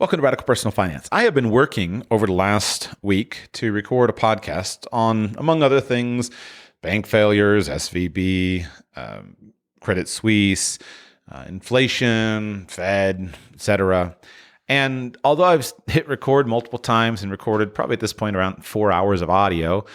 Welcome to Radical Personal Finance. I have been working over the last week to record a podcast on, among other things, bank failures, SVB, Credit Suisse, inflation, Fed, etc. And although I've hit record multiple times and recorded probably at this point around 4 hours of audio,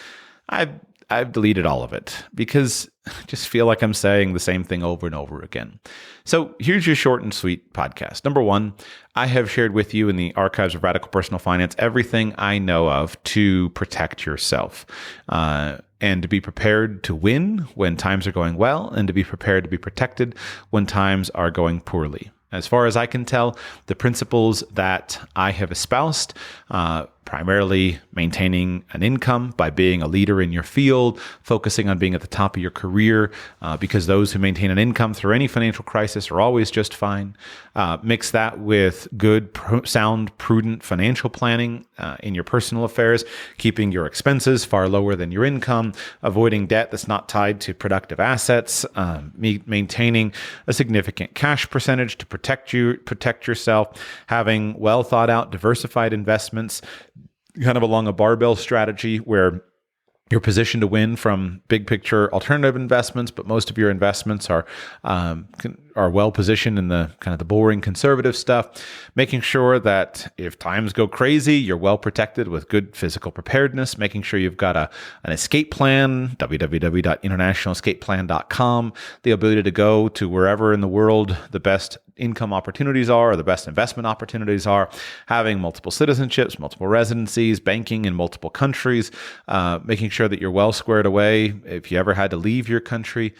I've deleted all of it because I just feel like I'm saying the same thing over and over again. So here's your short and sweet podcast. Number one, I have shared with you in the archives of Radical Personal Finance everything I know of to protect yourself and to be prepared to win when times are going well and to be prepared to be protected when times are going poorly. As far as I can tell, the principles that I have espoused, primarily maintaining an income by being a leader in your field, focusing on being at the top of your career, because those who maintain an income through any financial crisis are always just fine. Mix that with good, sound, prudent financial planning in your personal affairs, keeping your expenses far lower than your income, avoiding debt that's not tied to productive assets, maintaining a significant cash percentage to protect yourself, having well thought out, diversified investments, kind of along a barbell strategy where you're positioned to win from big picture alternative investments, but most of your investments are well positioned in the kind of the boring conservative stuff, making sure that if times go crazy, you're well protected with good physical preparedness, making sure you've got an escape plan, www.internationalescapeplan.com, the ability to go to wherever in the world the best income opportunities are, or the best investment opportunities are, having multiple citizenships, multiple residencies, banking in multiple countries, making sure that you're well squared away if you ever had to leave your country.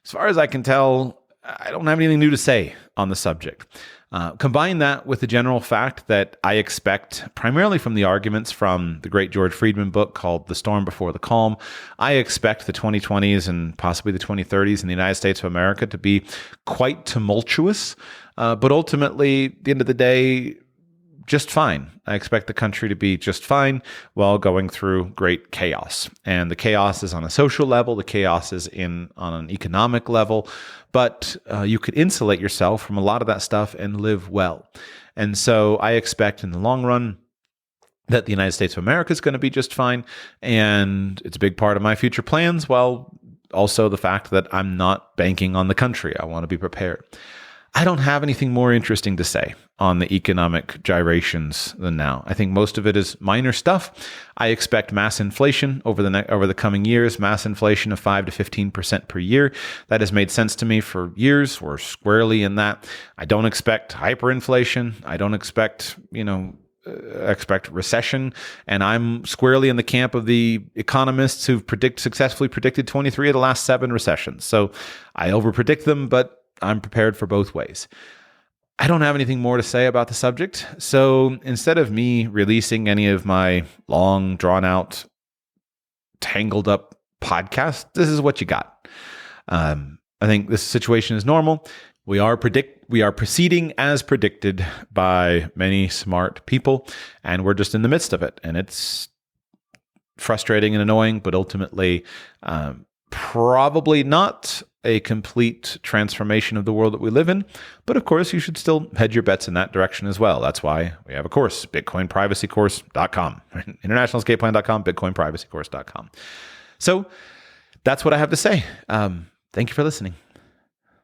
As far as I can tell, I don't have anything new to say on the subject. Combine that with the general fact that I expect, primarily from the arguments from the great George Friedman book called The Storm Before the Calm, I expect the 2020s and possibly the 2030s in the United States of America to be quite tumultuous, but ultimately, at the end of the day, just fine. I expect the country to be just fine while going through great chaos. And the chaos is on a social level, the chaos is on an economic level, but you could insulate yourself from a lot of that stuff and live well. And so I expect in the long run that the United States of America is going to be just fine. And it's a big part of my future plans, while also the fact that I'm not banking on the country. I want to be prepared. I don't have anything more interesting to say on the economic gyrations than now. I think most of it is minor stuff. I expect mass inflation over the coming years, mass inflation of 5 to 15% per year. That has made sense to me for years. We're squarely in that. I don't expect hyperinflation. I don't expect recession, and I'm squarely in the camp of the economists who've successfully predicted 23 of the last 7 recessions. So I overpredict them, but I'm prepared for both ways. I don't have anything more to say about the subject. So instead of me releasing any of my long, drawn out, tangled up podcasts, this is what you got. I think this situation is normal. We are proceeding as predicted by many smart people, and we're just in the midst of it. And it's frustrating and annoying, but ultimately, probably not a complete transformation of the world that we live in. But of course, you should still hedge your bets in that direction as well. That's why we have a course, bitcoinprivacycourse.com, internationalescapeplan.com, bitcoinprivacycourse.com. So that's what I have to say. Thank you for listening.